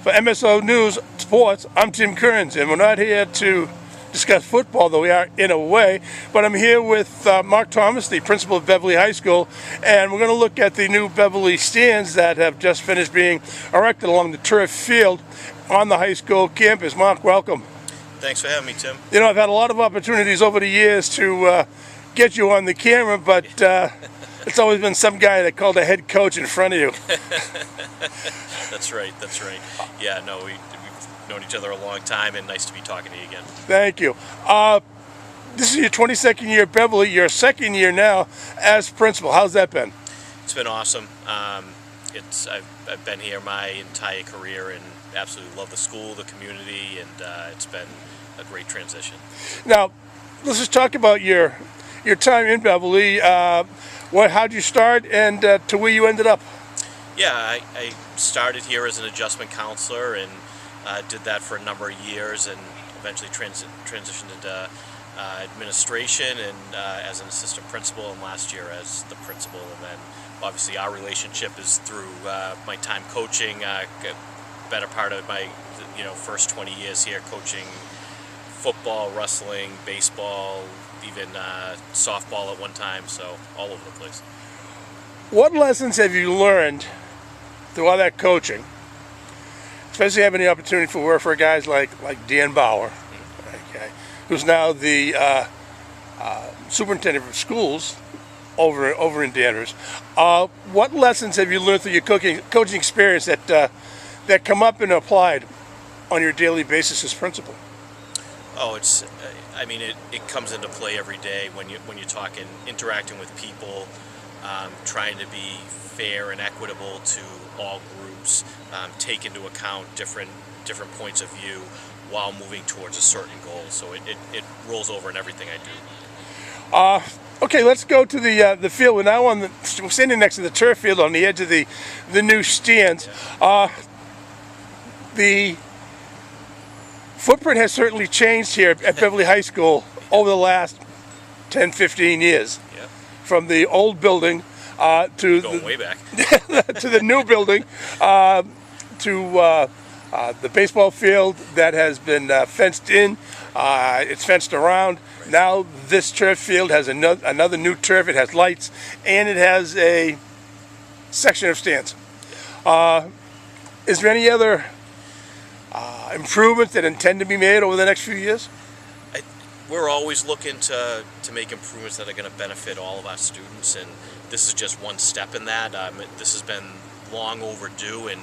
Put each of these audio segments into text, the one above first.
For MSO News Sports, I'm Tim Kearns, and we're not here to discuss football, though we are in a way, but I'm here with Mark Thomas, the principal of Beverly High School, and we're going to look at the new Beverly stands that have just finished being erected along the turf field on the high school campus. Mark, welcome. Thanks for having me, Tim. You know, I've had a lot of opportunities over the years to get you on the camera, but it's always been some guy that called a head coach in front of you. That's right. Yeah, no, we've known each other a long time, and nice to be talking to you again. Thank you. This is your 22nd year at Beverly, your second year now as principal. How's that been? It's been awesome. I've been here my entire career and absolutely love the school, the community, and it's been a great transition. Now, let's just talk about your time in Beverly. How'd you start and to where you ended up? Yeah, I started here as an adjustment counselor and did that for a number of years, and eventually transitioned into administration and as an assistant principal, and last year as the principal. And then obviously our relationship is through my time coaching. Better part of my first 20 years here, coaching football, wrestling, baseball, even softball at one time, so all over the place. What lessons have you learned through all that coaching, especially having the opportunity for work for guys like Dan Bauer, okay, who's now the superintendent of schools over in Danvers? What lessons have you learned through your coaching experience that come up and applied on your daily basis as principal? Oh, it comes into play every day when you're talking, interacting with people, trying to be fair and equitable to all groups, take into account different points of view while moving towards a certain goal. So it rolls over in everything I do. Okay, let's go to the field. We're now we're standing next to the turf field on the edge of the new stands. Yeah. The footprint has certainly changed here at Beverly High School over the last 10, 15 years. Yeah. From the old building to Going way back. to the new building, to the baseball field that has been fenced in. It's fenced around. Right. Now this turf field has another new turf. It has lights, and it has a section of stands. Is there any other improvements that intend to be made over the next few years? We're always looking to make improvements that are going to benefit all of our students, and this is just one step in that. This has been long overdue, and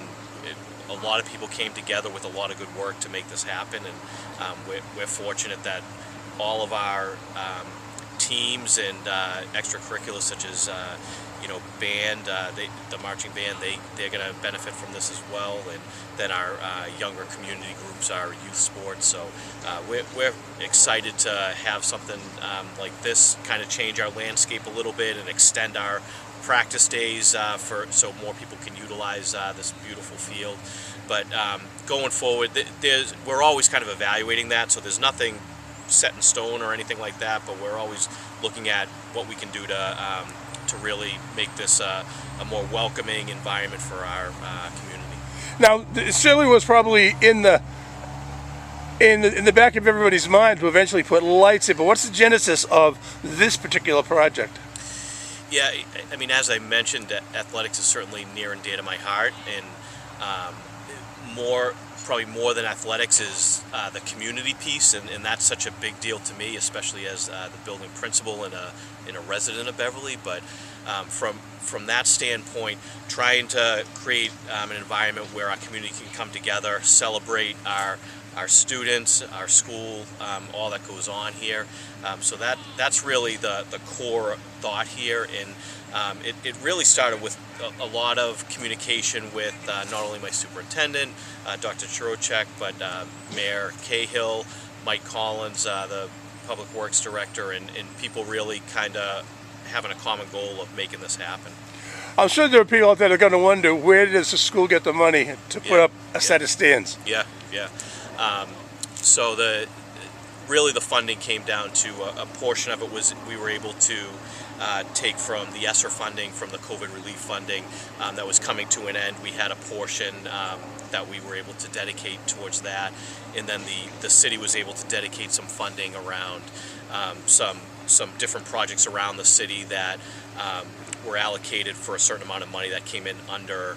a lot of people came together with a lot of good work to make this happen, and we're fortunate that all of our teams and extracurriculars such as band, the marching band, they're going to benefit from this as well, and then our younger community groups, our youth sports. So we're excited to have something like this kind of change our landscape a little bit and extend our practice days so more people can utilize this beautiful field. But going forward, we're always kind of evaluating that, so there's nothing set in stone or anything like that, but we're always looking at what we can do to really make this a more welcoming environment for our community. Now, it certainly was probably in the back of everybody's mind to eventually put lights in, but what's the genesis of this particular project? Yeah, as I mentioned, athletics is certainly near and dear to my heart, and probably more than athletics is the community piece, and that's such a big deal to me, especially as the building principal and a resident of Beverly. But from that standpoint, trying to create an environment where our community can come together, celebrate our students, our school, all that goes on here. So that's really the core thought here, and it really started with a lot of communication with not only my superintendent, Dr. Chirocek, but Mayor Cahill, Mike Collins, the Public Works Director, and people really kind of having a common goal of making this happen. I'm sure there are people out there that are going to wonder, where does the school get the money to put up a set of stands? Yeah. So really the funding came down to a portion of it was we were able to take from the ESSER funding, from the COVID relief funding that was coming to an end. We had a portion that we were able to dedicate towards that, and then the city was able to dedicate some funding around some different projects around the city that were allocated for a certain amount of money that came in under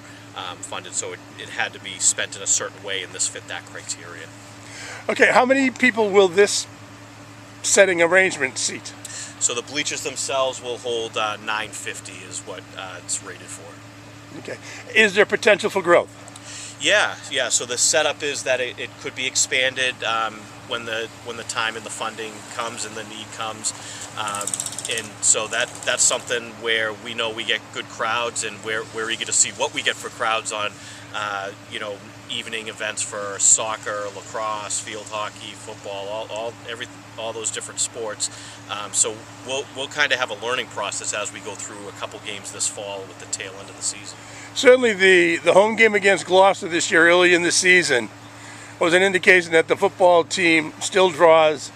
funded, so it had to be spent in a certain way, and this fit that criteria. Okay, how many people will this setting arrangement seat? So the bleachers themselves will hold 950 is what it's rated for. Okay, is there potential for growth? Yeah. So the setup is that it could be expanded when the time and the funding comes and the need comes, and so that's something where we know we get good crowds, and we're eager to see what we get for crowds on evening events for soccer, lacrosse, field hockey, football, all those different sports. So we'll kind of have a learning process as we go through a couple games this fall with the tail end of the season. Certainly the home game against Gloucester this year early in the season was an indication that the football team still draws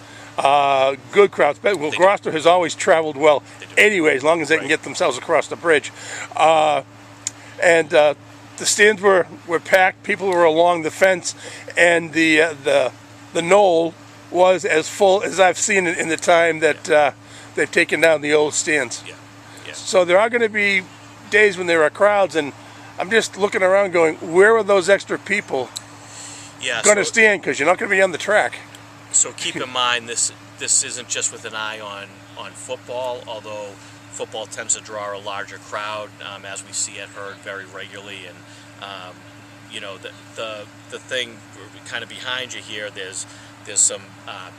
good crowds. But Gloucester has always traveled well anyway, as long as they can get themselves across the bridge. The stands were packed. People were along the fence, and the knoll was as full as I've seen it in the time that they've taken down the old stands. Yeah. So there are going to be days when there are crowds, and I'm just looking around going, where are those extra people going to stand? Because you're not going to be on the track. So keep in mind, this isn't just with an eye on football, although football tends to draw a larger crowd, as we see at Herd very regularly. And the thing kind of behind you here, there's some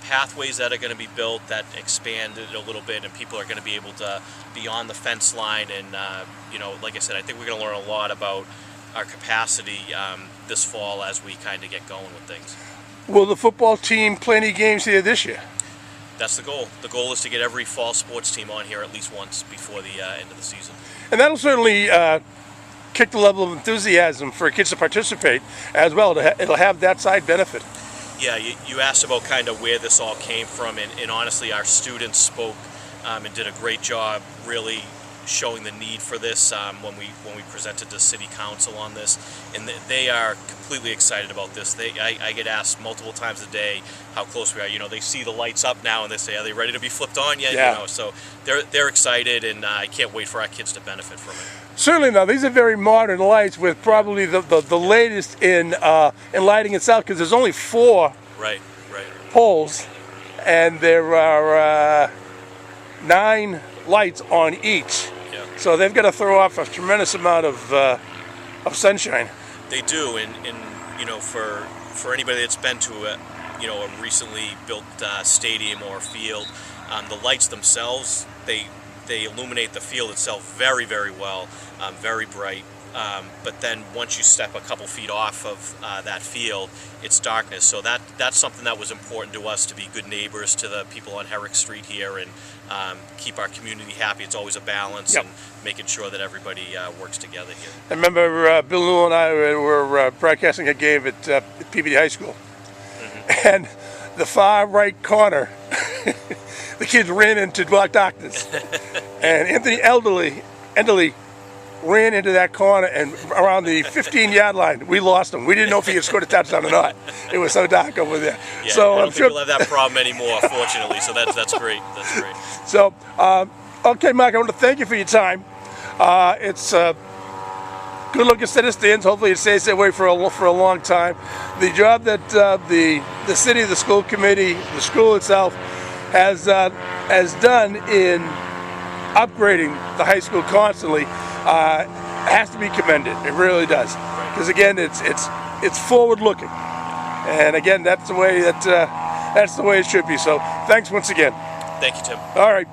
pathways that are going to be built that expand it a little bit, and people are going to be able to be on the fence line. And like I said, I think we're going to learn a lot about our capacity this fall as we kind of get going with things. Will the football team play any games here this year? That's the goal. The goal is to get every fall sports team on here at least once before the end of the season. And that'll certainly kick the level of enthusiasm for kids to participate as well. It'll have that side benefit. Yeah, you asked about kind of where this all came from, and honestly, our students spoke and did a great job really showing the need for this when we presented to City Council on this, and they are completely excited about this. I get asked multiple times a day how close we are. They see the lights up now and they say, "Are they ready to be flipped on yet?" Yeah. So they're excited, and I can't wait for our kids to benefit from it. Certainly. Now these are very modern lights with probably the latest in lighting itself, because there's only 4 poles, and there are 9 lights on each. Yeah. So they've got to throw off a tremendous amount of sunshine. They do, and for anybody that's been to a recently built stadium or field, the lights themselves, they illuminate the field itself very, very well, very bright. But then once you step a couple feet off of that field, it's darkness. So that's something that was important to us, to be good neighbors to the people on Herrick Street here, and keep our community happy. It's always a balance, and making sure that everybody works together here. I remember Bill Newell and I were broadcasting a game at PBD High School, and the far right corner, the kids ran into darkness, and Anthony Enderly ran into that corner, and around the 15-yard line, we lost him. We didn't know if he had scored a touchdown or not. It was so dark over there. Yeah, so I don't think we'll have that problem anymore, fortunately. So that's great. That's great. So, okay, Mike, I want to thank you for your time. It's a good-looking set of stands. Hopefully, it stays that way for a long time. The job that the city, the school committee, the school itself has done in upgrading the high school constantly has to be commended. It really does, because again, it's forward-looking, and again, that's the way it should be. So, thanks once again. Thank you, Tim. All right.